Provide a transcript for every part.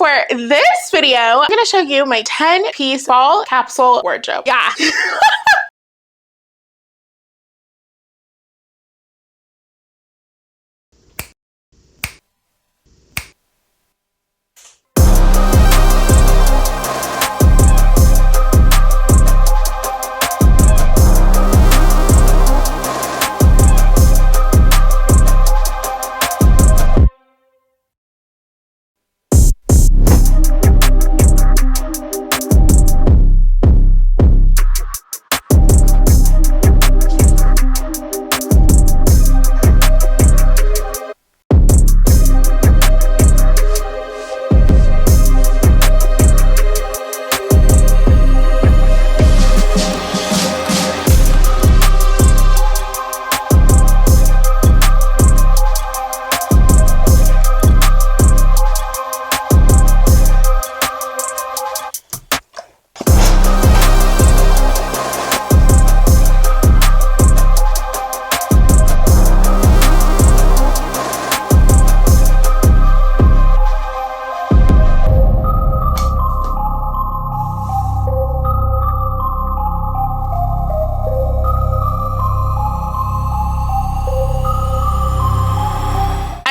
For this video, I'm gonna show you my 10-piece fall capsule wardrobe. Yeah.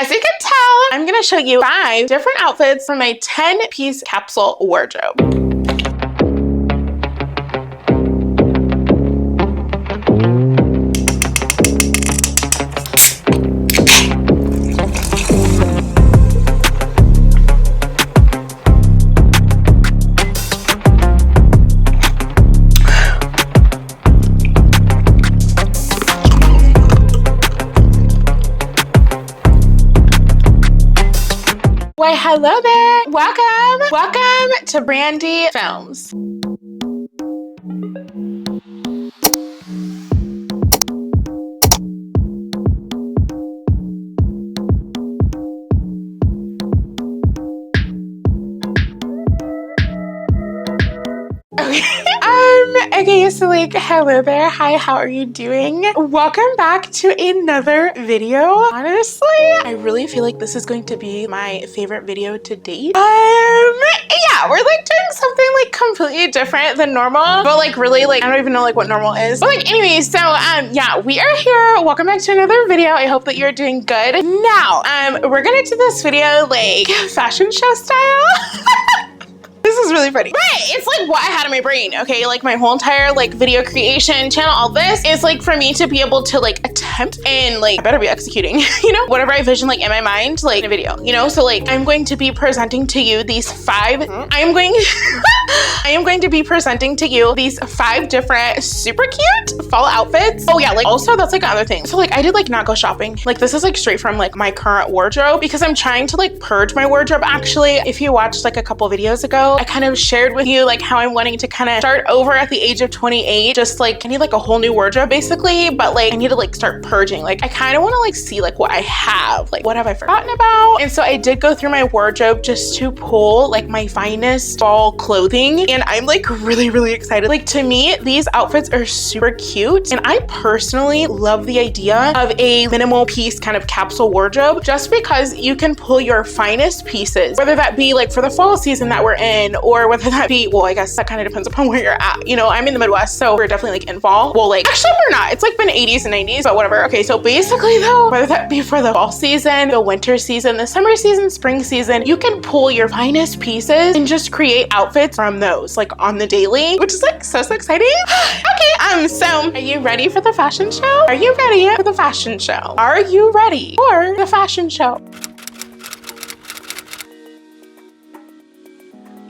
As you can tell, I'm gonna show you 5 different outfits from my 10-piece capsule wardrobe. Why, hello there. Welcome to Brandi Films. Okay, so like, hello there. Hi, how are you doing? Welcome back to another video. Honestly, I really feel like this is going to be my favorite video to date. Yeah, we're like doing something like completely different than normal, but like really like, I don't even know like what normal is. But like anyway, so yeah, we are here. Welcome back to another video. I hope that you're doing good. Now, we're gonna do this video like fashion show style. This is really funny. But it's like what I had in my brain, okay? Like my whole entire like video creation channel, all this is like for me to be able to like attempt and like I better be executing, you know? Whatever I vision like in my mind, like in a video, you know? So like I'm going to be presenting to you these 5, I am going to be presenting to you these 5 different super cute fall outfits. Oh yeah, like also that's like another thing. So like I did like not go shopping. Like this is like straight from like my current wardrobe because I'm trying to like purge my wardrobe actually. If you watched like a couple videos ago, I kind of shared with you like how I'm wanting to kind of start over at the age of 28. Just like I need like a whole new wardrobe basically, but like I need to like start purging. Like I kind of want to like see like what I have, like what have I forgotten about? And so I did go through my wardrobe just to pull like my finest fall clothing, and I'm like really excited. Like to me, these outfits are super cute, and I personally love the idea of a minimal piece kind of capsule wardrobe just because you can pull your finest pieces, whether that be like for the fall season that we're in, or whether that be, well, I guess that kind of depends upon where you're at. You know, I'm in the Midwest, so we're definitely like in fall. Well, like actually we're not. It's like been 80s and 90s, but whatever. Okay, so basically though, whether that be for the fall season, the winter season, the summer season, spring season, you can pull your finest pieces and just create outfits from those like on the daily, which is like so exciting. Okay, so are you ready for the fashion show? Are you ready for the fashion show? Are you ready for the fashion show?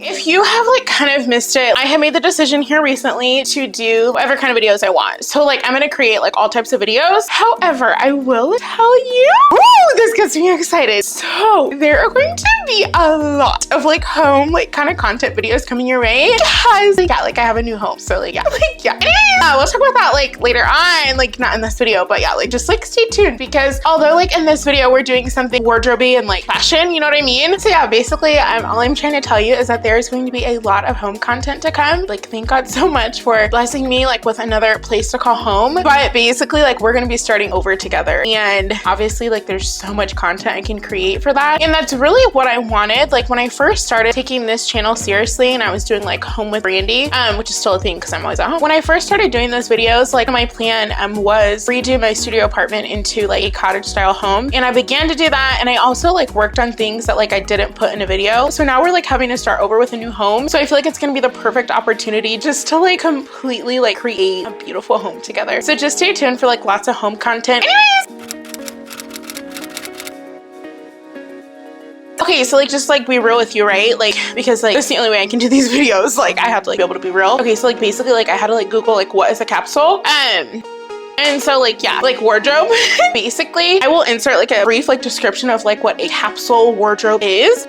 If you have like kind of missed it, I have made the decision here recently to do whatever kind of videos I want. So like I'm gonna create like all types of videos. However, I will tell you, ooh, this gets me excited. So there are going to be a lot of like home, like kind of content videos coming your way because like, yeah, like I have a new home. So like, yeah, like, yeah. We'll talk about that like later on, like not in this video, but yeah, like just like stay tuned because although like in this video, we're doing something wardrobe-y and like fashion, you know what I mean? So yeah, basically all I'm trying to tell you is that there's going to be a lot of home content to come. Like thank God so much for blessing me like with another place to call home. But basically like we're going to be starting over together. And obviously like there's so much content I can create for that. And that's really what I wanted. Like when I first started taking this channel seriously and I was doing like home with Brandi, which is still a thing because I'm always at home. When I first started doing those videos, like my plan was redo my studio apartment into like a cottage style home. And I began to do that. And I also like worked on things that like I didn't put in a video. So now we're like having to start over with a new home. So I feel like it's gonna be the perfect opportunity just to like completely like create a beautiful home together. So just stay tuned for like lots of home content. Anyways, okay, so like just like be real with you, right? Like because like that's the only way I can do these videos. Like I have to like be able to be real. Okay, so like basically like I had to like Google like what is a capsule. And so like, yeah, like wardrobe. Basically, I will insert like a brief like description of like what a capsule wardrobe is.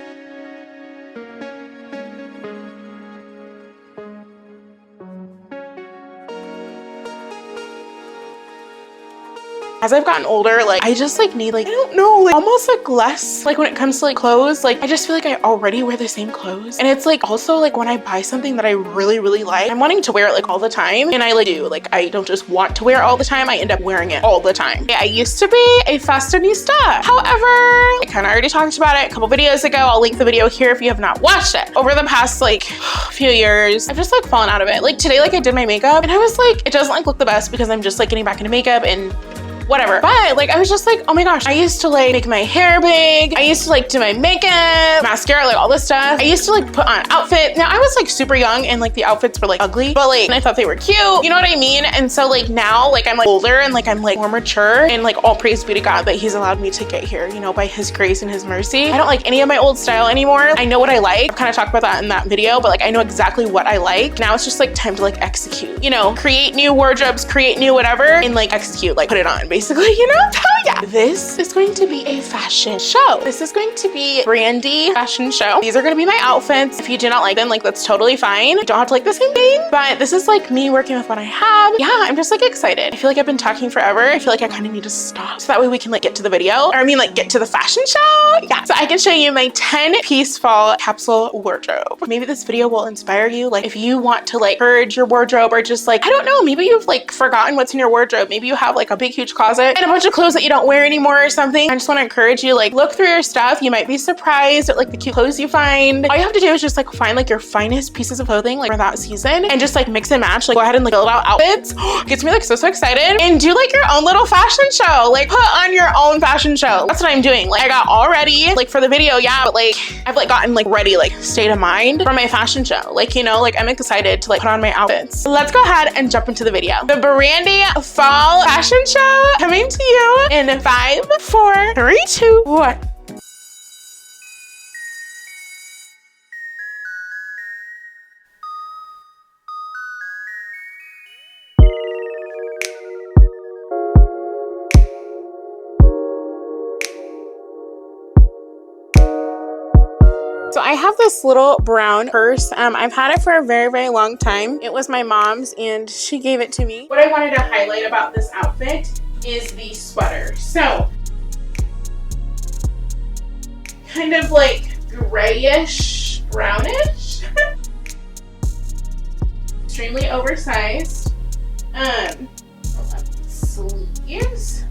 As I've gotten older, like I just like need like, I don't know, like almost like less like when it comes to like clothes. Like I just feel like I already wear the same clothes. And it's like also like when I buy something that I really like, I'm wanting to wear it like all the time. And I like do, like I don't just want to wear it all the time, I end up wearing it all the time. I used to be a fashionista. However, I kind of already talked about it a couple videos ago. I'll link the video here if you have not watched it. Over the past like few years, I've just like fallen out of it. Like today, like I did my makeup and I was like, it doesn't like look the best because I'm just like getting back into makeup and whatever. But like I was just like, oh my gosh, I used to like make my hair big. I used to like do my makeup, mascara, like all this stuff. I used to like put on outfits. Now I was like super young and like the outfits were like ugly, but like I thought they were cute. You know what I mean? And so like now like I'm like older and like I'm like more mature and like all praise be to God that he's allowed me to get here, you know, by his grace and his mercy. I don't like any of my old style anymore. I know what I like. I've kind of talked about that in that video, but like I know exactly what I like. Now it's just like time to like execute, you know, create new wardrobes, create new whatever, and like execute, like put it on basically, you know? So yeah, this is going to be a fashion show. This is going to be Brandi fashion show. These are going to be my outfits. If you do not like them, like that's totally fine. You don't have to like the same thing, but this is like me working with what I have. Yeah, I'm just like excited. I feel like I've been talking forever. I feel like I kind of need to stop so that way we can like get to the video, or I mean like get to the fashion show. Yeah, so I can show you my 10 piece fall capsule wardrobe. Maybe this video will inspire you. Like if you want to like purge your wardrobe or just like, I don't know, maybe you've like forgotten what's in your wardrobe. Maybe you have like a big, huge closet and a bunch of clothes that you don't wear anymore or something. I just want to encourage you, like look through your stuff. You might be surprised at like the cute clothes you find. All you have to do is just like find like your finest pieces of clothing like for that season and just like mix and match. Like go ahead and like build out outfits. Gets me like so excited. And do like your own little fashion show. Like put on your own fashion show. That's what I'm doing. Like I got all ready like for the video, yeah, but like I've like gotten like ready, like state of mind for my fashion show. Like, you know, like I'm excited to like put on my outfits. Let's go ahead and jump into the video. The Brandi fall fashion show coming to you in 5, 4, 3, 2, 1. So I have this little brown purse. I've had it for a very long time. It was my mom's and she gave it to me. What I wanted to highlight about this outfit is the sweater. So kind of like grayish, brownish, extremely oversized. Sleeves.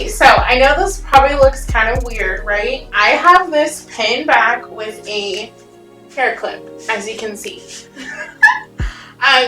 So I know this probably looks kind of weird, right? I have this pin back with a hair clip, as you can see.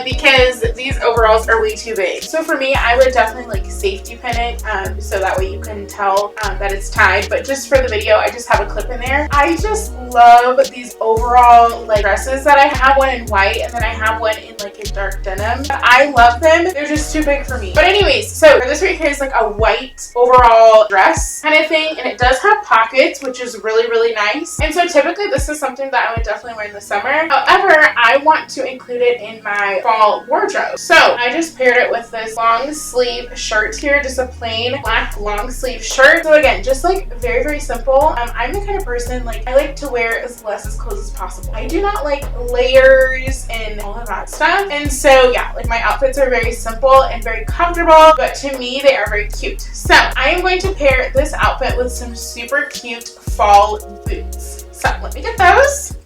Because these overalls are way too big. So for me, I would definitely like safety pin it so that way you can tell that it's tied. But just for the video, I just have a clip in there. I just love these overall like dresses that I have, one in white and then I have one in like a dark denim. I love them. They're just too big for me. But anyways, so this right here is like a white overall dress kind of thing, and it does have pockets, which is really nice. And so typically this is something that I would definitely wear in the summer. However, I want to include it in my my fall wardrobe. So I just paired it with this long sleeve shirt here, just a plain black long sleeve shirt. So again, just like very, very simple. I'm the kind of person, like, I like to wear as less as clothes as possible. I do not like layers and all of that stuff. And so yeah, like my outfits are very simple and very comfortable, but to me, they are very cute. So I am going to pair this outfit with some super cute fall boots. So let me get those.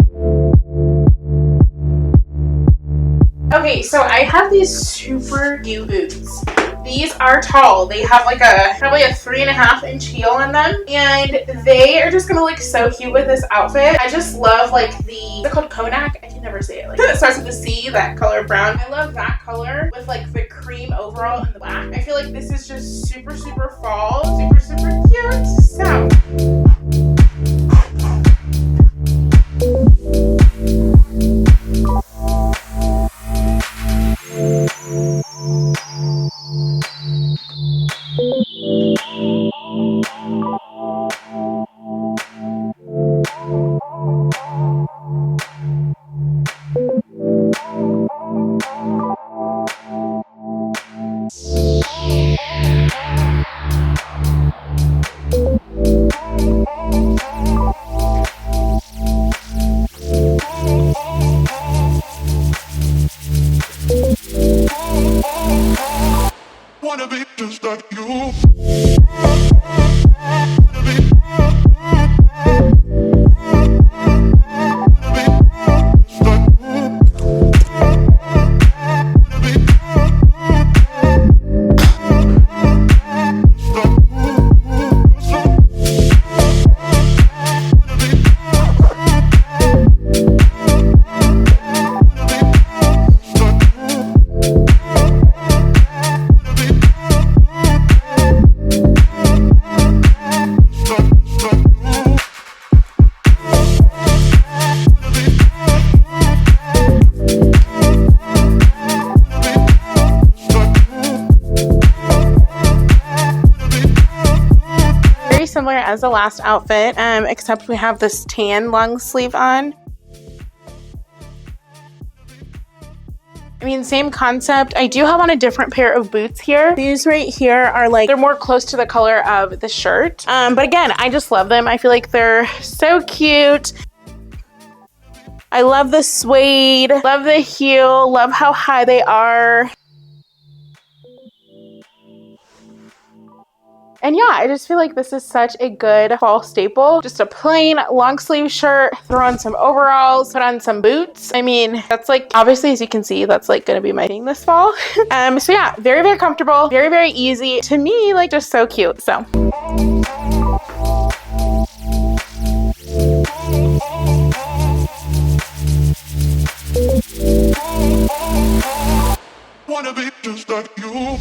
Okay, so I have these super cute boots. These are tall. They have like probably a 3.5-inch heel on them, and they are just gonna look so cute with this outfit. I just love like is it called Konak? I can never say it. Like it starts with a C, that color brown. I love that color with like the cream overall and the black. I feel like this is just super, super fall, super, super cute. So. Wanna be just like you. Similar as the last outfit, except we have this tan long sleeve on. I mean, same concept. I do have on a different pair of boots here. These right here are like, they're more close to the color of the shirt. But again, I just love them. I feel like they're so cute. I love the suede, love the heel, love how high they are. And yeah, I just feel like this is such a good fall staple. Just a plain long sleeve shirt, throw on some overalls, put on some boots. I mean, that's like, obviously, as you can see, that's like gonna be my thing this fall. So yeah, very, very comfortable, very, very easy. To me, like just so cute, so. Wanna be just like you.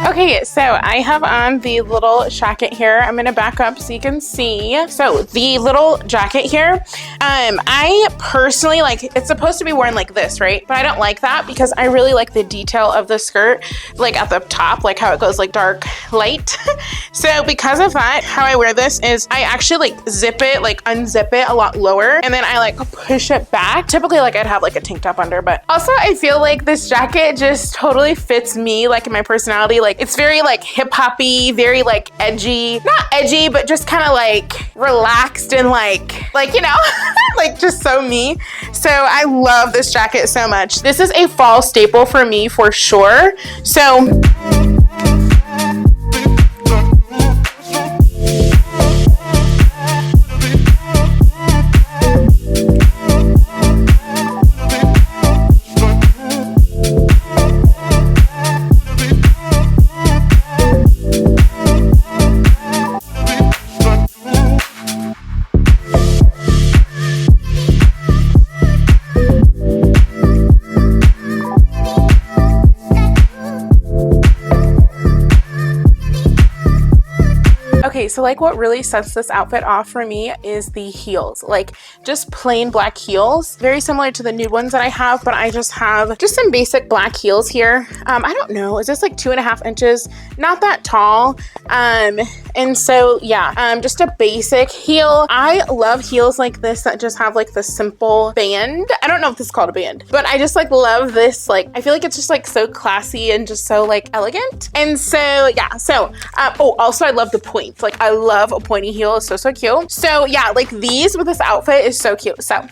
Okay, so I have on the little jacket here. I'm gonna back up so you can see. So the little jacket here, I personally like, it's supposed to be worn like this, right? But I don't like that because I really like the detail of the skirt, like at the top, like how it goes like dark, light. So because of that, how I wear this is I actually like zip it, like unzip it a lot lower, and then I like push it back. Typically like I'd have like a tank top under, but also I feel like this jacket just totally fits me, like in my personality. Like it's very like hip-hoppy, very like edgy, not edgy, but just kind of like relaxed and like you know, like just so me. So I love this jacket so much. This is a fall staple for me for sure. So Okay, so like what really sets this outfit off for me is the heels, like just plain black heels, very similar to the nude ones that I have, but I just have just some basic black heels here. I don't know, is this like 2.5 inches? Not that tall. And so yeah, just a basic heel. I love heels like this that just have like the simple band. I don't know if this is called a band, but I just like love this. Like, I feel like it's just like so classy and just so like elegant. And so yeah, so oh, also I love the points. Like I love a pointy heel, it's so cute. So yeah, like these with this outfit is so cute. So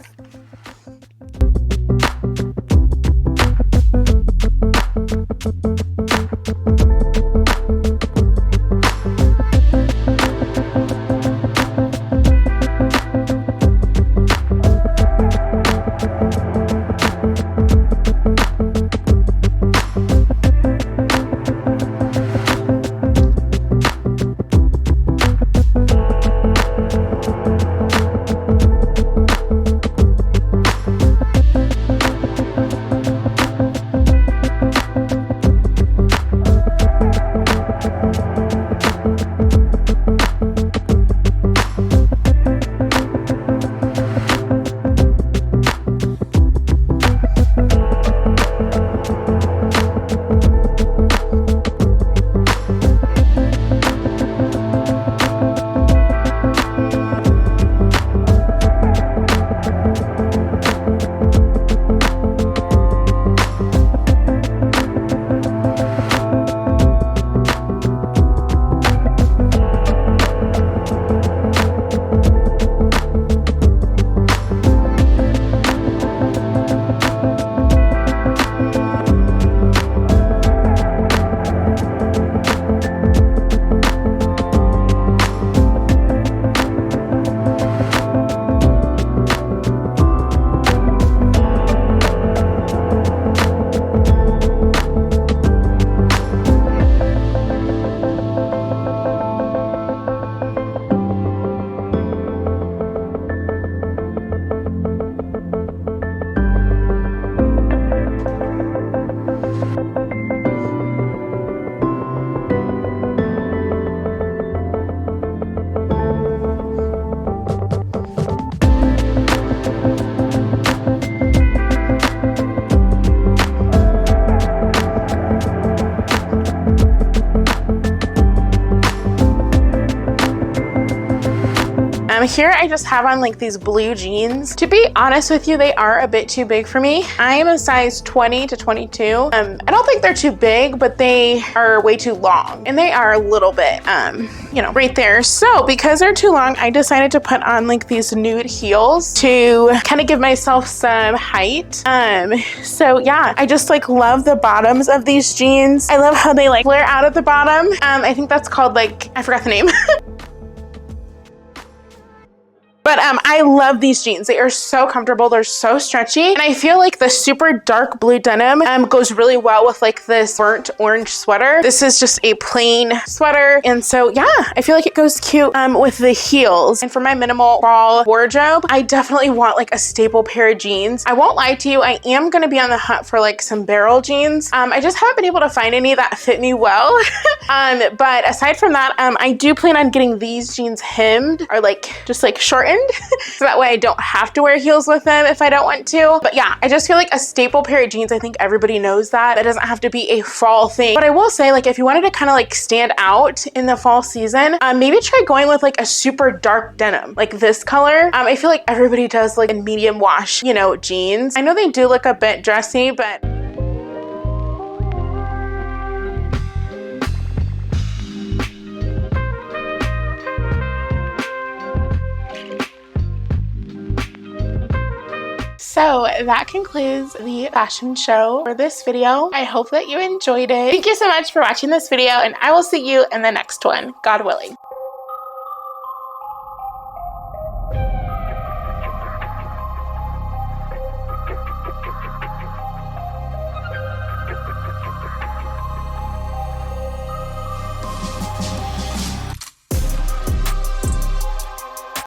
here I just have on like these blue jeans. To be honest with you, they are a bit too big for me. I am a size 20 to 22. I don't think they're too big, but they are way too long, and they are a little bit, you know, right there. So because they're too long, I decided to put on like these nude heels to kind of give myself some height. So yeah, I just like love the bottoms of these jeans. I love how they like flare out at the bottom. I think that's called like, I forgot the name. But I love these jeans. They are so comfortable. They're so stretchy. And I feel like the super dark blue denim goes really well with like this burnt orange sweater. This is just a plain sweater. And so yeah, I feel like it goes cute with the heels. And for my minimal fall wardrobe, I definitely want like a staple pair of jeans. I won't lie to you, I am gonna be on the hunt for like some barrel jeans. I just haven't been able to find any that fit me well. But aside from that, I do plan on getting these jeans hemmed or like just like shortened. So that way I don't have to wear heels with them if I don't want to. But yeah, I just feel like a staple pair of jeans, I think everybody knows that. That doesn't have to be a fall thing. But I will say, like, if you wanted to kind of like stand out in the fall season, maybe try going with like a super dark denim, like this color. I feel like everybody does like in medium wash, you know, jeans. I know they do look a bit dressy, but so that concludes the fashion show for this video. I hope that you enjoyed it. Thank you so much for watching this video, and I will see you in the next one, God willing.